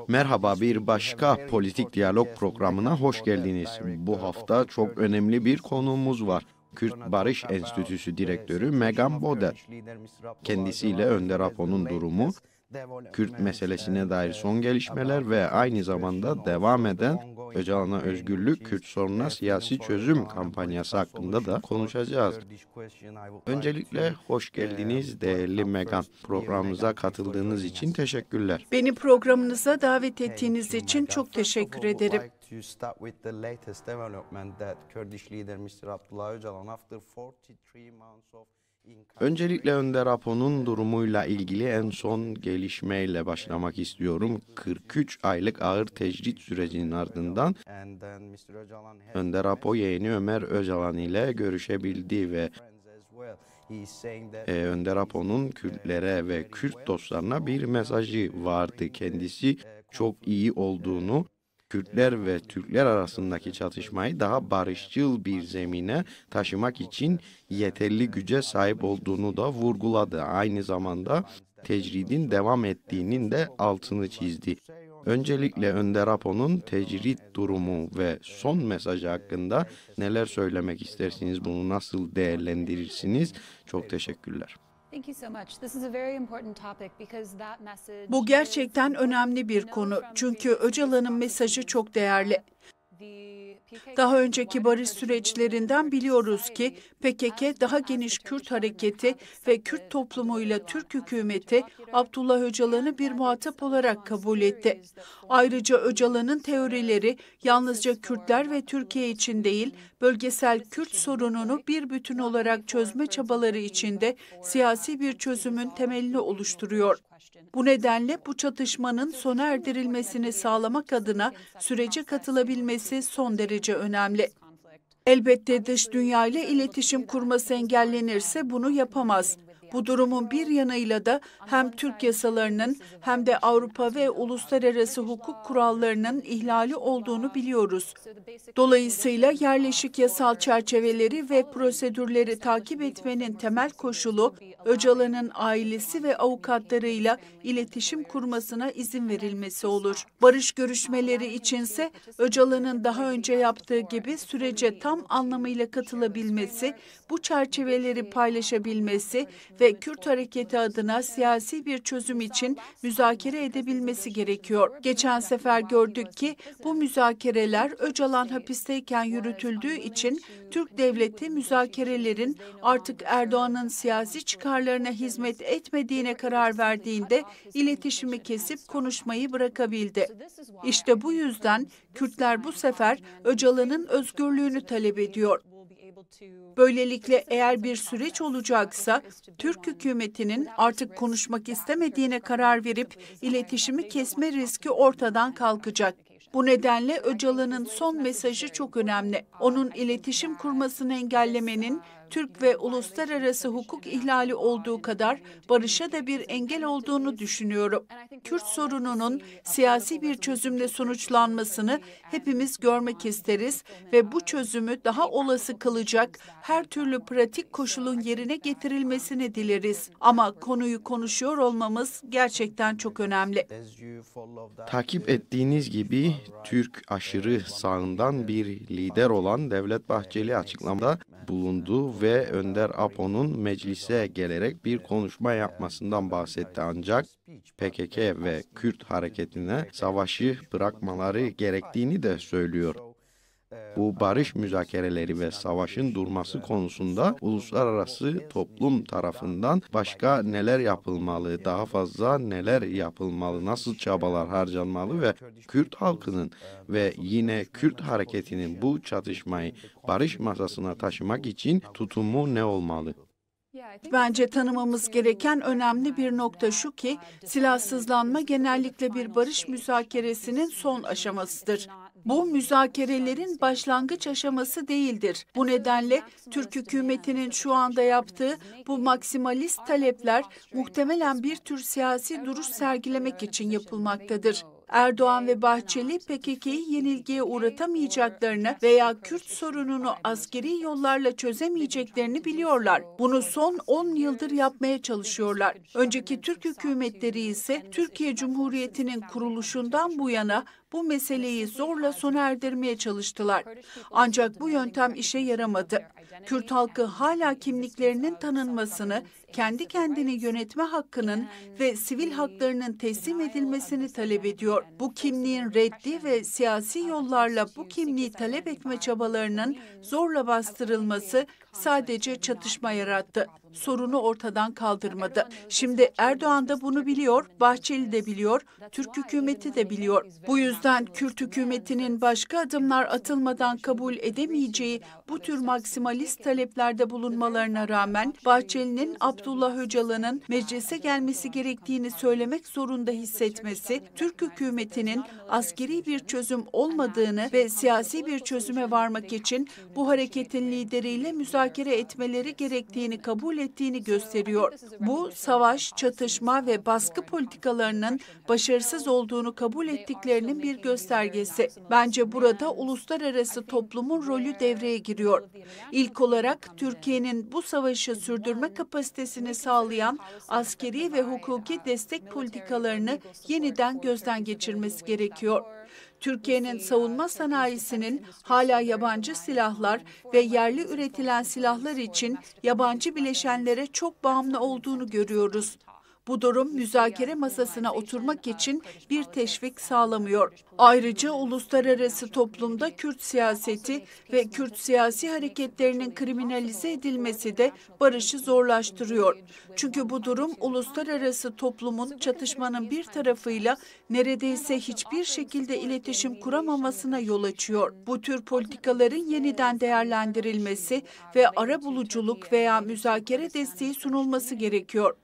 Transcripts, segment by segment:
Merhaba, bir başka politik diyalog programına hoş geldiniz. Bu hafta çok önemli bir konuğumuz var. Kürt Barış Enstitüsü Direktörü Megan Boder. Kendisiyle Önder Apo'nun durumu, Kürt meselesine dair son gelişmeler ve aynı zamanda devam eden Öcalan'a özgürlük, Kürt sorununa siyasi çözüm kampanyası hakkında da konuşacağız. Öncelikle hoş geldiniz değerli Megan. Programımıza katıldığınız için teşekkürler. Beni programınıza davet ettiğiniz için çok teşekkür ederim. Öncelikle Önder Apo'nun durumuyla ilgili en son gelişmeyle başlamak istiyorum. 43 aylık ağır tecrit sürecinin ardından Önder Apo yeğeni Ömer Öcalan ile görüşebildi ve Önder Apo'nun Kürtlere ve Kürt dostlarına bir mesajı vardı. Kendisi çok iyi olduğunu, Kürtler ve Türkler arasındaki çatışmayı daha barışçıl bir zemine taşımak için yeterli güce sahip olduğunu da vurguladı. Aynı zamanda tecridin devam ettiğinin de altını çizdi. Öncelikle Önder Apo'nun tecrit durumu ve son mesajı hakkında neler söylemek istersiniz? Bunu nasıl değerlendirirsiniz? Çok teşekkürler. Bu gerçekten önemli bir konu. Çünkü Öcalan'ın mesajı çok değerli. Daha önceki barış süreçlerinden biliyoruz ki PKK daha geniş Kürt hareketi ve Kürt toplumuyla Türk hükümeti Abdullah Öcalan'ı bir muhatap olarak kabul etti. Ayrıca Öcalan'ın teorileri yalnızca Kürtler ve Türkiye için değil, bölgesel Kürt sorununu bir bütün olarak çözme çabaları içinde siyasi bir çözümün temelini oluşturuyor. Bu nedenle bu çatışmanın sona erdirilmesini sağlamak adına sürece katılabilmesi son derece önemli. Elbette dış dünya ile iletişim kurması engellenirse bunu yapamaz. Bu durumun bir yanıyla da hem Türk yasalarının hem de Avrupa ve uluslararası hukuk kurallarının ihlali olduğunu biliyoruz. Dolayısıyla yerleşik yasal çerçeveleri ve prosedürleri takip etmenin temel koşulu, Öcalan'ın ailesi ve avukatlarıyla iletişim kurmasına izin verilmesi olur. Barış görüşmeleri içinse Öcalan'ın daha önce yaptığı gibi sürece tam anlamıyla katılabilmesi, bu çerçeveleri paylaşabilmesi ve Kürt hareketi adına siyasi bir çözüm için müzakere edebilmesi gerekiyor. Geçen sefer gördük ki bu müzakereler Öcalan hapisteyken yürütüldüğü için Türk devleti müzakerelerin artık Erdoğan'ın siyasi çıkarlarına hizmet etmediğine karar verdiğinde iletişimi kesip konuşmayı bırakabildi. İşte bu yüzden Kürtler bu sefer Öcalan'ın özgürlüğünü talep ediyor. Böylelikle eğer bir süreç olacaksa Türk hükümetinin artık konuşmak istemediğine karar verip iletişimi kesme riski ortadan kalkacak. Bu nedenle Öcalan'ın son mesajı çok önemli. Onun iletişim kurmasını engellemenin Türk ve uluslararası hukuk ihlali olduğu kadar barışa da bir engel olduğunu düşünüyorum. Kürt sorununun siyasi bir çözümle sonuçlanmasını hepimiz görmek isteriz ve bu çözümü daha olası kılacak her türlü pratik koşulun yerine getirilmesini dileriz. Ama konuyu konuşuyor olmamız gerçekten çok önemli. Takip ettiğiniz gibi Türk aşırı sağından bir lider olan Devlet Bahçeli açıklamada bulundu ve Önder Apo'nun meclise gelerek bir konuşma yapmasından bahsetti, ancak PKK ve Kürt hareketine savaşı bırakmaları gerektiğini de söylüyor. Bu barış müzakereleri ve savaşın durması konusunda uluslararası toplum tarafından başka neler yapılmalı, daha fazla neler yapılmalı, nasıl çabalar harcanmalı ve Kürt halkının ve yine Kürt hareketinin bu çatışmayı barış masasına taşımak için tutumu ne olmalı? Bence tanımamız gereken önemli bir nokta şu ki, silahsızlanma genellikle bir barış müzakeresinin son aşamasıdır. Bu müzakerelerin başlangıç aşaması değildir. Bu nedenle Türk hükümetinin şu anda yaptığı bu maksimalist talepler muhtemelen bir tür siyasi duruş sergilemek için yapılmaktadır. Erdoğan ve Bahçeli PKK'yı yenilgiye uğratamayacaklarını veya Kürt sorununu askeri yollarla çözemeyeceklerini biliyorlar. Bunu son 10 yıldır yapmaya çalışıyorlar. Önceki Türk hükümetleri ise Türkiye Cumhuriyeti'nin kuruluşundan bu yana bu meseleyi zorla sona erdirmeye çalıştılar. Ancak bu yöntem işe yaramadı. Kürt halkı hala kimliklerinin tanınmasını, kendi kendini yönetme hakkının ve sivil haklarının teslim edilmesini talep ediyor. Bu kimliğin reddi ve siyasi yollarla bu kimliği talep etme çabalarının zorla bastırılması sadece çatışma yarattı. Sorunu ortadan kaldırmadı. Şimdi Erdoğan da bunu biliyor, Bahçeli de biliyor, Türk hükümeti de biliyor. Bu yüzden Kürt hükümetinin başka adımlar atılmadan kabul edemeyeceği bu tür maksimalist taleplerde bulunmalarına rağmen Bahçeli'nin Abdullah Öcalan'ın meclise gelmesi gerektiğini söylemek zorunda hissetmesi, Türk hükümetinin askeri bir çözüm olmadığını ve siyasi bir çözüme varmak için bu hareketin lideriyle müzakere etmeleri gerektiğini kabul ettiğini gösteriyor. Bu, savaş, çatışma ve baskı politikalarının başarısız olduğunu kabul ettiklerinin bir göstergesi. Bence burada uluslararası toplumun rolü devreye giriyor. İlk olarak Türkiye'nin bu savaşı sürdürme kapasitesini sağlayan askeri ve hukuki destek politikalarını yeniden gözden geçirmesi gerekiyor. Türkiye'nin savunma sanayisinin hala yabancı silahlar ve yerli üretilen silahlar için yabancı bileşenlere çok bağımlı olduğunu görüyoruz. Bu durum müzakere masasına oturmak için bir teşvik sağlamıyor. Ayrıca uluslararası toplumda Kürt siyaseti ve Kürt siyasi hareketlerinin kriminalize edilmesi de barışı zorlaştırıyor. Çünkü bu durum uluslararası toplumun çatışmanın bir tarafıyla neredeyse hiçbir şekilde iletişim kuramamasına yol açıyor. Bu tür politikaların yeniden değerlendirilmesi ve arabuluculuk veya müzakere desteği sunulması gerekiyor.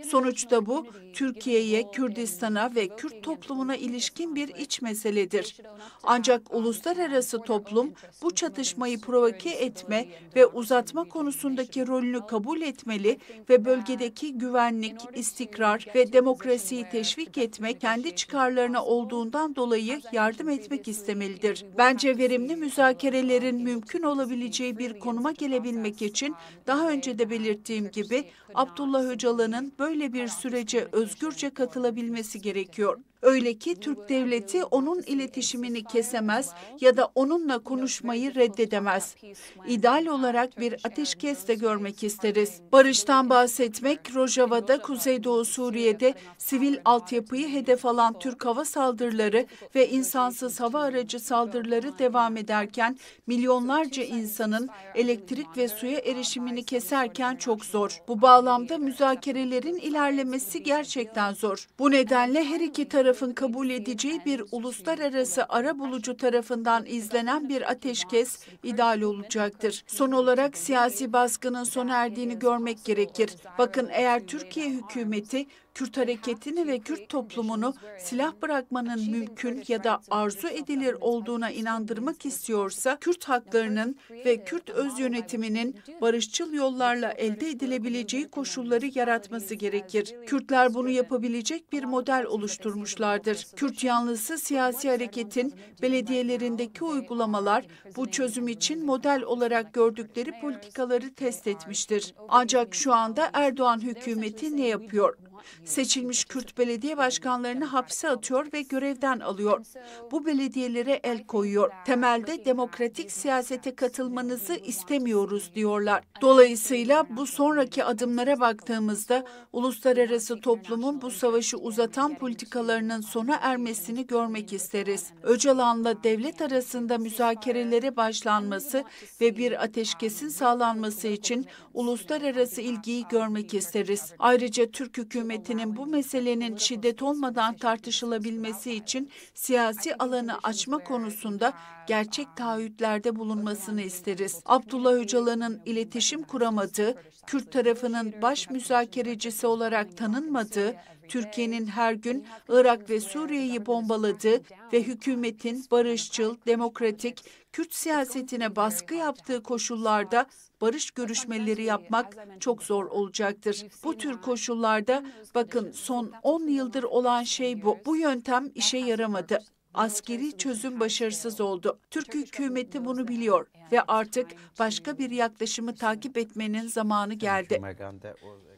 Sonuçta bu, Türkiye'ye, Kürdistan'a ve Kürt toplumuna ilişkin bir iç meseledir. Ancak uluslararası toplum bu çatışmayı provoke etme ve uzatma konusundaki rolünü kabul etmeli ve bölgedeki güvenlik, istikrar ve demokrasiyi teşvik etme kendi çıkarlarına olduğundan dolayı yardım etmek istemelidir. Bence verimli müzakerelerin mümkün olabileceği bir konuma gelebilmek için daha önce de belirttiğim gibi Abdullah Öcalan'ın böyle bir sürece özgürce katılabilmesi gerekiyor. Öyle ki Türk devleti onun iletişimini kesemez ya da onunla konuşmayı reddedemez. İdeal olarak bir ateşkes de görmek isteriz. Barıştan bahsetmek, Rojava'da, Kuzeydoğu Suriye'de sivil altyapıyı hedef alan Türk hava saldırıları ve insansız hava aracı saldırıları devam ederken milyonlarca insanın elektrik ve suya erişimini keserken çok zor. Bu bağlamda müzakerelerin ilerlemesi gerçekten zor. Bu nedenle her iki tarafın kabul edeceği bir uluslararası arabulucu tarafından izlenen bir ateşkes ideal olacaktır. Son olarak siyasi baskının sona erdiğini görmek gerekir. Bakın, eğer Türkiye hükümeti Kürt hareketini ve Kürt toplumunu silah bırakmanın mümkün ya da arzu edilir olduğuna inandırmak istiyorsa, Kürt haklarının ve Kürt öz yönetiminin barışçıl yollarla elde edilebileceği koşulları yaratması gerekir. Kürtler bunu yapabilecek bir model oluşturmuşlardır. Kürt yanlısı siyasi hareketin belediyelerindeki uygulamalar bu çözüm için model olarak gördükleri politikaları test etmiştir. Ancak şu anda Erdoğan hükümeti ne yapıyor? Seçilmiş Kürt belediye başkanlarını hapse atıyor ve görevden alıyor. Bu belediyelere el koyuyor. Temelde demokratik siyasete katılmanızı istemiyoruz diyorlar. Dolayısıyla bu sonraki adımlara baktığımızda uluslararası toplumun bu savaşı uzatan politikalarının sona ermesini görmek isteriz. Öcalan'la devlet arasında müzakerelere başlanması ve bir ateşkesin sağlanması için uluslararası ilgiyi görmek isteriz. Ayrıca Türk hükümeti bu meselenin şiddet olmadan tartışılabilmesi için siyasi alanı açma konusunda gerçek taahhütlerde bulunmasını isteriz. Abdullah Öcalan'ın iletişim kuramadığı, Kürt tarafının baş müzakerecisi olarak tanınmadığı, Türkiye'nin her gün Irak ve Suriye'yi bombaladığı ve hükümetin barışçıl, demokratik, Kürt siyasetine baskı yaptığı koşullarda barış görüşmeleri yapmak çok zor olacaktır. Bu tür koşullarda bakın son 10 yıldır olan şey bu. Bu yöntem işe yaramadı. Askeri çözüm başarısız oldu. Türk hükümeti bunu biliyor ve artık başka bir yaklaşımı takip etmenin zamanı geldi.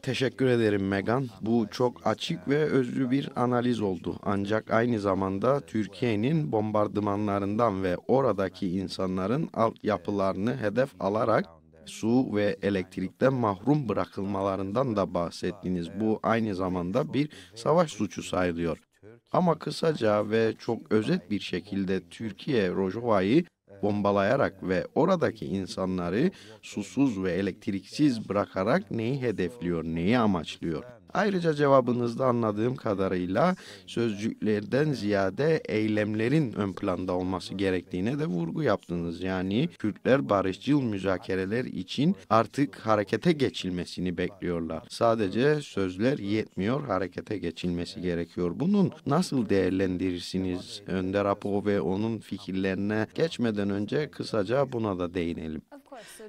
Teşekkür ederim Megan. Bu çok açık ve özlü bir analiz oldu. Ancak aynı zamanda Türkiye'nin bombardımanlarından ve oradaki insanların altyapılarını hedef alarak su ve elektrikten mahrum bırakılmalarından da bahsettiniz. Bu aynı zamanda bir savaş suçu sayılıyor. Ama kısaca ve çok özet bir şekilde Türkiye Rojava'yı bombalayarak ve oradaki insanları susuz ve elektriksiz bırakarak neyi hedefliyor, neyi amaçlıyor? Ayrıca cevabınızda anladığım kadarıyla sözcüklerden ziyade eylemlerin ön planda olması gerektiğine de vurgu yaptınız. Yani Kürtler barışçıl müzakereler için artık harekete geçilmesini bekliyorlar. Sadece sözler yetmiyor, harekete geçilmesi gerekiyor. Bunun nasıl değerlendirirsiniz? Önder Apo ve onun fikirlerine geçmeden önce kısaca buna da değinelim.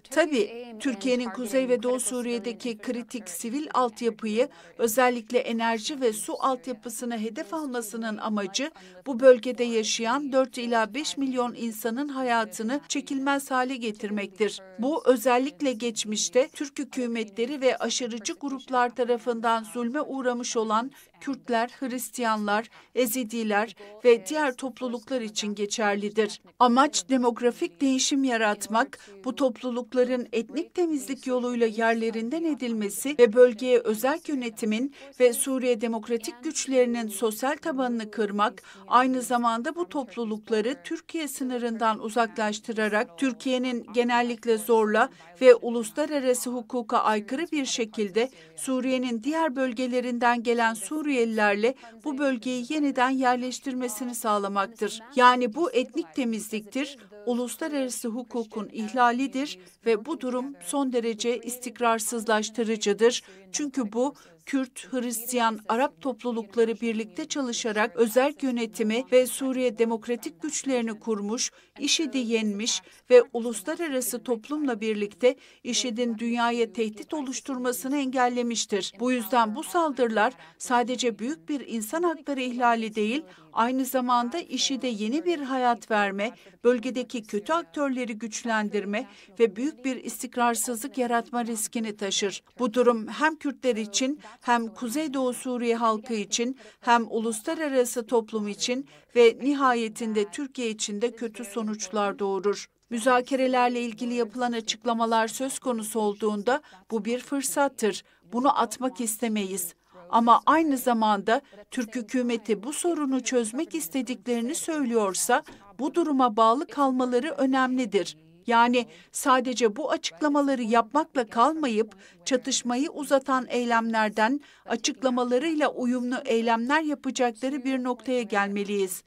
Tabii, Türkiye'nin Kuzey ve Doğu Suriye'deki kritik sivil altyapıyı, özellikle enerji ve su altyapısını hedef almasının amacı, bu bölgede yaşayan 4 ila 5 milyon insanın hayatını çekilmez hale getirmektir. Bu özellikle geçmişte Türk hükümetleri ve aşırıcı gruplar tarafından zulme uğramış olan Kürtler, Hristiyanlar, Ezidiler ve diğer topluluklar için geçerlidir. Amaç demografik değişim yaratmak, bu toplulukların etnik temizlik yoluyla yerlerinden edilmesi ve bölgeye özerk yönetimin ve Suriye demokratik güçlerinin sosyal tabanını kırmak, aynı zamanda bu toplulukları Türkiye sınırından uzaklaştırarak Türkiye'nin genellikle zorla ve uluslararası hukuka aykırı bir şekilde Suriye'nin diğer bölgelerinden gelen Suriyelilerle bu bölgeyi yeniden yerleştirmesini sağlamaktır. Yani bu etnik temizliktir, uluslararası hukukun ihlalidir ve bu durum son derece istikrarsızlaştırıcıdır. Çünkü bu Kürt, Hristiyan, Arap toplulukları birlikte çalışarak özerk yönetimi ve Suriye demokratik güçlerini kurmuş, IŞİD'i yenmiş ve uluslararası toplumla birlikte IŞİD'in dünyaya tehdit oluşturmasını engellemiştir. Bu yüzden bu saldırılar sadece büyük bir insan hakları ihlali değil, aynı zamanda IŞİD'e yeni bir hayat verme, bölgedeki kötü aktörleri güçlendirme ve büyük bir istikrarsızlık yaratma riskini taşır. Bu durum hem Kürtler için hem Kuzeydoğu Suriye halkı için hem uluslararası toplum için ve nihayetinde Türkiye için de kötü sonuçlar doğurur. Müzakerelerle ilgili yapılan açıklamalar söz konusu olduğunda bu bir fırsattır. Bunu atmak istemeyiz. Ama aynı zamanda Türk hükümeti bu sorunu çözmek istediklerini söylüyorsa bu duruma bağlı kalmaları önemlidir. Yani sadece bu açıklamaları yapmakla kalmayıp çatışmayı uzatan eylemlerden açıklamalarıyla uyumlu eylemler yapacakları bir noktaya gelmeliyiz.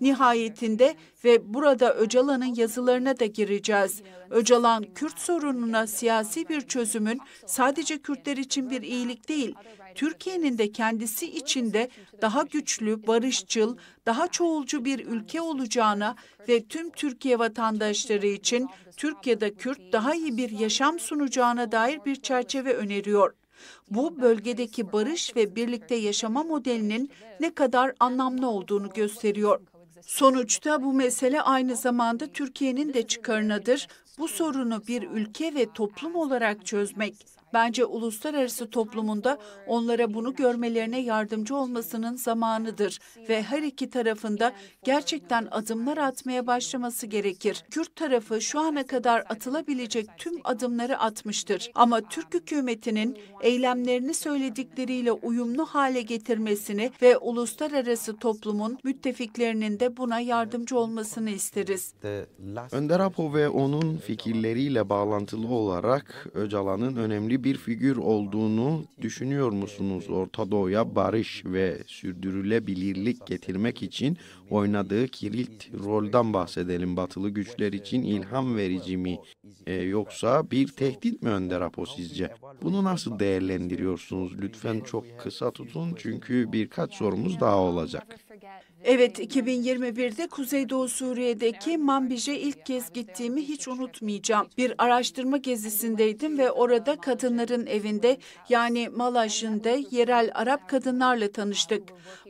Nihayetinde ve burada Öcalan'ın yazılarına da gireceğiz. Öcalan, Kürt sorununa siyasi bir çözümün sadece Kürtler için bir iyilik değil, Türkiye'nin de kendisi için de daha güçlü, barışçıl, daha çoğulcu bir ülke olacağına ve tüm Türkiye vatandaşları için Türk ya da Kürt daha iyi bir yaşam sunacağına dair bir çerçeve öneriyor. Bu bölgedeki barış ve birlikte yaşama modelinin ne kadar anlamlı olduğunu gösteriyor. Sonuçta bu mesele aynı zamanda Türkiye'nin de çıkarınadır. Bu sorunu bir ülke ve toplum olarak çözmek, bence uluslararası toplumunda onlara bunu görmelerine yardımcı olmasının zamanıdır ve her iki tarafında gerçekten adımlar atmaya başlaması gerekir. Kürt tarafı şu ana kadar atılabilecek tüm adımları atmıştır. Ama Türk hükümetinin eylemlerini söyledikleriyle uyumlu hale getirmesini ve uluslararası toplumun müttefiklerinin de buna yardımcı olmasını isteriz. Önder Apo ve onun fikirleriyle bağlantılı olarak Öcalan'ın önemli önemli bir figür olduğunu düşünüyor musunuz? Orta Doğu'ya barış ve sürdürülebilirlik getirmek için oynadığı kilit rolden bahsedelim. Batılı güçler için ilham verici mi? Yoksa bir tehdit mi Önder Apo sizce? Bunu nasıl değerlendiriyorsunuz? Lütfen çok kısa tutun çünkü birkaç sorumuz daha olacak. Evet, 2021'de Kuzeydoğu Suriye'deki Manbij'e ilk kez gittiğimi hiç unutmayacağım. Bir araştırma gezisindeydim ve orada kadınların evinde, yani Malajin'de yerel Arap kadınlarla tanıştık.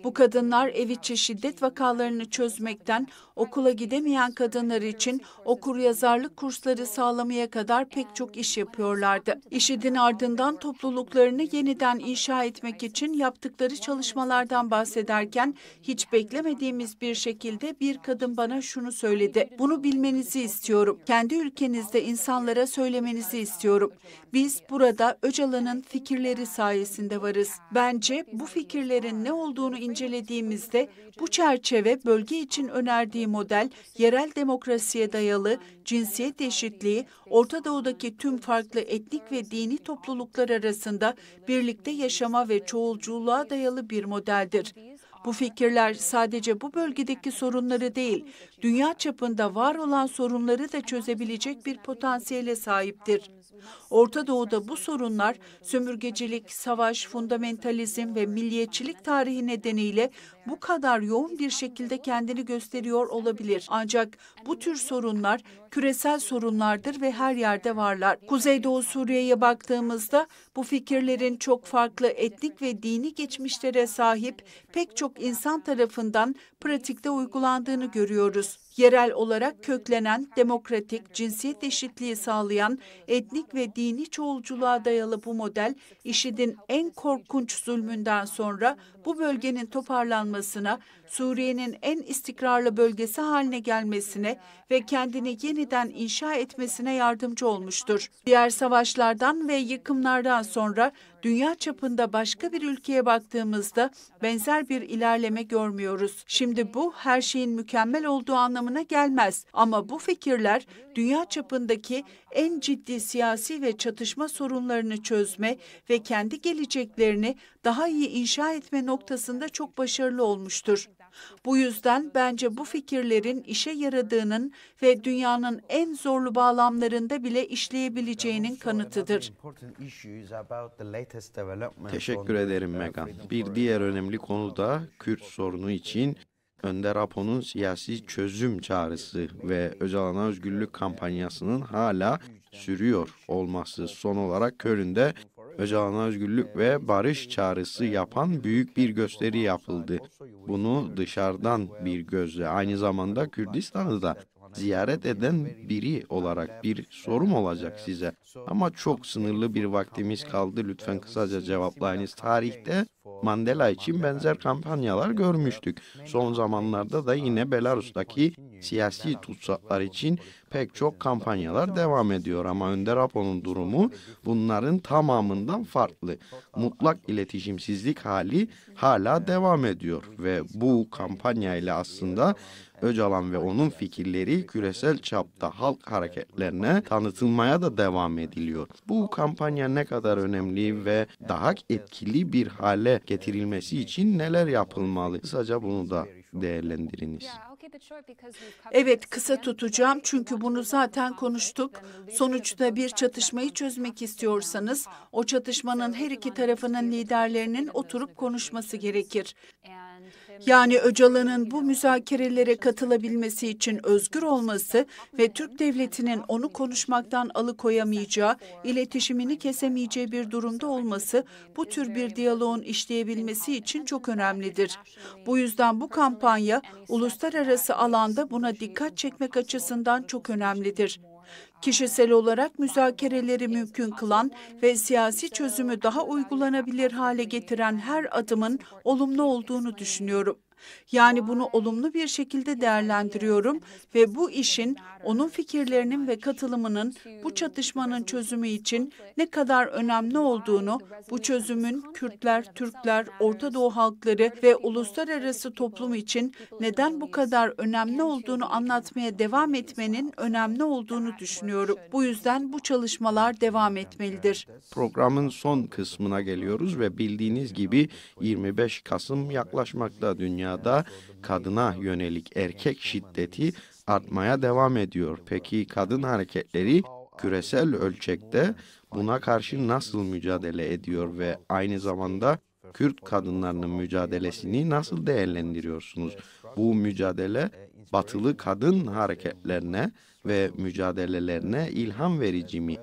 Bu kadınlar ev içi şiddet vakalarını çözmekten okula gidemeyen kadınlar için okuryazarlık kursları sağlamaya kadar pek çok iş yapıyorlardı. IŞİD'in ardından topluluklarını yeniden inşa etmek için yaptıkları çalışmalardan bahsederken hiç beklemediğimiz bir şekilde bir kadın bana şunu söyledi. Bunu bilmenizi istiyorum. Kendi ülkenizde insanlara söylemenizi istiyorum. Biz burada Öcalan'ın fikirleri sayesinde varız. Bence bu fikirlerin ne olduğunu incelediğimizde bu çerçeve bölge için önerdiği model yerel demokrasiye dayalı, cinsiyet eşitliği, Orta Doğu'daki tüm farklı etnik ve dini topluluklar arasında birlikte yaşama ve çoğulculuğa dayalı bir modeldir. Bu fikirler sadece bu bölgedeki sorunları değil, dünya çapında var olan sorunları da çözebilecek bir potansiyele sahiptir. Orta Doğu'da bu sorunlar sömürgecilik, savaş, fundamentalizm ve milliyetçilik tarihi nedeniyle bu kadar yoğun bir şekilde kendini gösteriyor olabilir. Ancak bu tür sorunlar küresel sorunlardır ve her yerde varlar. Kuzeydoğu Suriye'ye baktığımızda bu fikirlerin çok farklı etnik ve dini geçmişlere sahip pek çok insan tarafından pratikte uygulandığını görüyoruz. Yerel olarak köklenen, demokratik, cinsiyet eşitliği sağlayan, etnik ve dini çoğulculuğa dayalı bu model, IŞİD'in en korkunç zulmünden sonra bu bölgenin toparlanmasına, Suriye'nin en istikrarlı bölgesi haline gelmesine ve kendini yeniden inşa etmesine yardımcı olmuştur. Diğer savaşlardan ve yıkımlardan sonra dünya çapında başka bir ülkeye baktığımızda benzer bir ilerleme görmüyoruz. Şimdi bu her şeyin mükemmel olduğu anlamına gelmez ama bu fikirler dünya çapındaki en ciddi siyasi ve çatışma sorunlarını çözme ve kendi geleceklerini daha iyi inşa etme noktasında çok başarılı olmuştur. Bu yüzden bence bu fikirlerin işe yaradığının ve dünyanın en zorlu bağlamlarında bile işleyebileceğinin kanıtıdır. Teşekkür ederim Megan. Bir diğer önemli konu da Kürt sorunu için Önder Apo'nun siyasi çözüm çağrısı ve Öcalan'a özgürlük kampanyasının hala sürüyor olması. Son olarak Köln'de Öcalan'a özgürlük ve barış çağrısı yapan büyük bir gösteri yapıldı. Bunu dışarıdan bir gözle, aynı zamanda Kürdistan'ı da ziyaret eden biri olarak bir sorum olacak size. Ama çok sınırlı bir vaktimiz kaldı. Lütfen kısaca cevaplayınız. Tarihte Mandela için benzer kampanyalar görmüştük. Son zamanlarda da yine Belarus'taki siyasi tutsaklar için pek çok kampanyalar devam ediyor. Ama Önder Apo'nun durumu bunların tamamından farklı. Mutlak iletişimsizlik hali hala devam ediyor ve bu kampanyayla aslında Öcalan ve onun fikirleri küresel çapta halk hareketlerine tanıtılmaya da devam ediliyor. Bu kampanya ne kadar önemli ve daha etkili bir hale getirilmesi için neler yapılmalı? Kısaca bunu da değerlendiriniz. Evet, kısa tutacağım çünkü bunu zaten konuştuk. Sonuçta bir çatışmayı çözmek istiyorsanız o çatışmanın her iki tarafının liderlerinin oturup konuşması gerekir. Yani Öcalan'ın bu müzakerelere katılabilmesi için özgür olması ve Türk devletinin onu konuşmaktan alıkoyamayacağı, iletişimini kesemeyeceği bir durumda olması bu tür bir diyaloğun işleyebilmesi için çok önemlidir. Bu yüzden bu kampanya uluslararası alanda buna dikkat çekmek açısından çok önemlidir. Kişisel olarak müzakereleri mümkün kılan ve siyasi çözümü daha uygulanabilir hale getiren her adımın olumlu olduğunu düşünüyorum. Yani bunu olumlu bir şekilde değerlendiriyorum ve bu işin onun fikirlerinin ve katılımının bu çatışmanın çözümü için ne kadar önemli olduğunu, bu çözümün Kürtler, Türkler, Orta Doğu halkları ve uluslararası toplum için neden bu kadar önemli olduğunu anlatmaya devam etmenin önemli olduğunu düşünüyorum. Bu yüzden bu çalışmalar devam etmelidir. Programın son kısmına geliyoruz ve bildiğiniz gibi 25 Kasım yaklaşmakta. Dünyada kadına yönelik erkek şiddeti artmaya devam ediyor. Peki kadın hareketleri küresel ölçekte buna karşı nasıl mücadele ediyor ve aynı zamanda Kürt kadınlarının mücadelesini nasıl değerlendiriyorsunuz? Bu mücadele batılı kadın hareketlerine ve mücadelelerine ilham verici mi?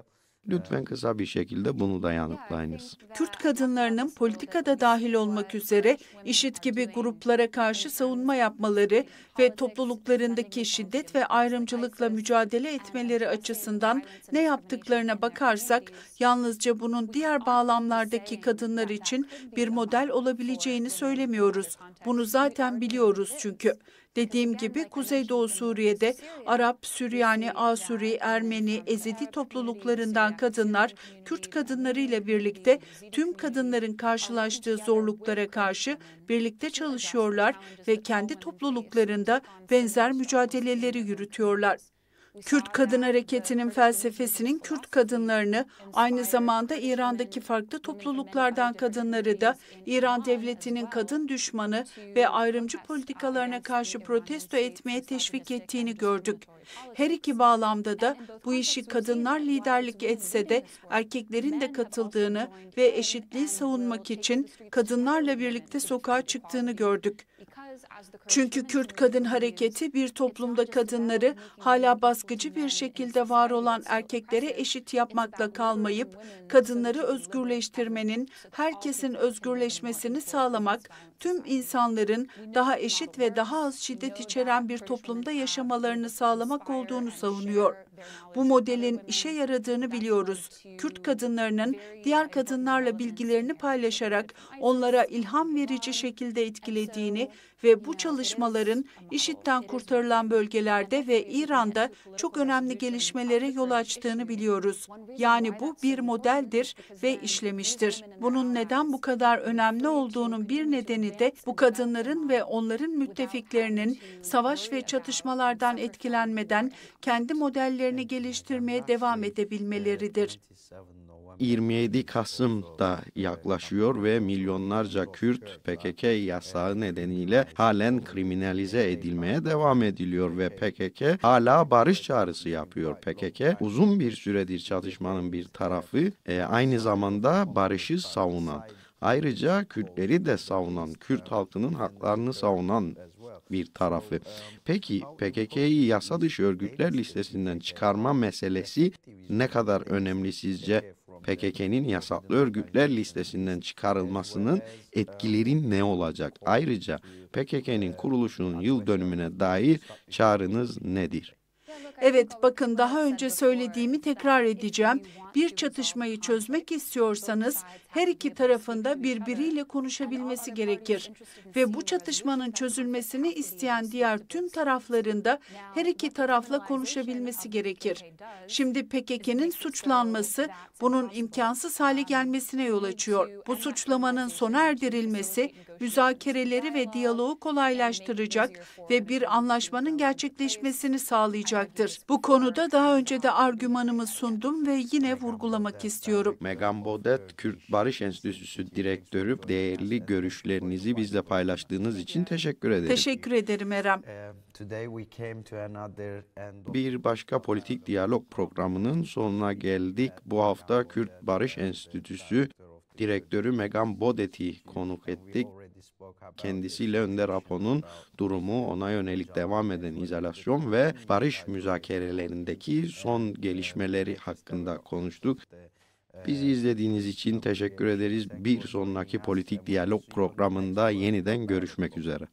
Lütfen kısa bir şekilde bunu da yanıtlayınız. Kürt kadınlarının politikada dahil olmak üzere IŞİD gibi gruplara karşı savunma yapmaları ve topluluklarındaki şiddet ve ayrımcılıkla mücadele etmeleri açısından ne yaptıklarına bakarsak, yalnızca bunun diğer bağlamlardaki kadınlar için bir model olabileceğini söylemiyoruz. Bunu zaten biliyoruz çünkü. Dediğim gibi Kuzeydoğu Suriye'de Arap, Süryani, Asuri, Ermeni, Ezidi topluluklarından kadınlar, Kürt kadınları ile birlikte tüm kadınların karşılaştığı zorluklara karşı birlikte çalışıyorlar ve kendi topluluklarında benzer mücadeleleri yürütüyorlar. Kürt Kadın Hareketi'nin felsefesinin Kürt kadınlarını, aynı zamanda İran'daki farklı topluluklardan kadınları da İran devletinin kadın düşmanı ve ayrımcı politikalarına karşı protesto etmeye teşvik ettiğini gördük. Her iki bağlamda da bu işi kadınlar liderlik etse de erkeklerin de katıldığını ve eşitliği savunmak için kadınlarla birlikte sokağa çıktığını gördük. Çünkü Kürt Kadın Hareketi bir toplumda kadınları hala baskıcı bir şekilde var olan erkeklere eşit yapmakla kalmayıp, kadınları özgürleştirmenin, herkesin özgürleşmesini sağlamak, tüm insanların daha eşit ve daha az şiddet içeren bir toplumda yaşamalarını sağlamak olduğunu savunuyor. Bu modelin işe yaradığını biliyoruz. Kürt kadınlarının diğer kadınlarla bilgilerini paylaşarak onlara ilham verici şekilde etkilediğini ve bu çalışmaların IŞİD'den kurtarılan bölgelerde ve İran'da çok önemli gelişmelere yol açtığını biliyoruz. Yani bu bir modeldir ve işlemiştir. Bunun neden bu kadar önemli olduğunun bir nedeni de bu kadınların ve onların müttefiklerinin savaş ve çatışmalardan etkilenmeden kendi modellerini geliştirmeye devam edebilmeleridir. 27 Kasım da yaklaşıyor ve milyonlarca Kürt PKK yasağı nedeniyle halen kriminalize edilmeye devam ediliyor ve PKK hala barış çağrısı yapıyor. PKK uzun bir süredir çatışmanın bir tarafı, aynı zamanda barışı savunan, ayrıca Kürtleri de savunan, Kürt halkının haklarını savunan bir tarafı. Peki PKK'yı yasa dışı örgütler listesinden çıkarma meselesi ne kadar önemli sizce? PKK'nin yasaklı örgütler listesinden çıkarılmasının etkileri ne olacak? Ayrıca PKK'nin kuruluşunun yıl dönümüne dair çağrınız nedir? Evet, bakın daha önce söylediğimi tekrar edeceğim. Bir çatışmayı çözmek istiyorsanız her iki tarafında birbiriyle konuşabilmesi gerekir. Ve bu çatışmanın çözülmesini isteyen diğer tüm tarafların da her iki tarafla konuşabilmesi gerekir. Şimdi PKK'nın suçlanması bunun imkansız hale gelmesine yol açıyor. Bu suçlamanın sona erdirilmesi müzakereleri ve diyaloğu kolaylaştıracak ve bir anlaşmanın gerçekleşmesini sağlayacaktır. Bu konuda daha önce de argümanımı sundum ve yine vurgulamak istiyorum. Megan Bodet, Kürt Barış Enstitüsü Direktörü, değerli görüşlerinizi bizle paylaştığınız için teşekkür ederim. Teşekkür ederim Erem. Bir başka politik diyalog programının sonuna geldik. Bu hafta Kürt Barış Enstitüsü Direktörü Megan Bodet'i konuk ettik. Kendisiyle Önder Apo'nun durumu, ona yönelik devam eden izolasyon ve barış müzakerelerindeki son gelişmeleri hakkında konuştuk. Bizi izlediğiniz için teşekkür ederiz. Bir sonraki politik diyalog programında yeniden görüşmek üzere.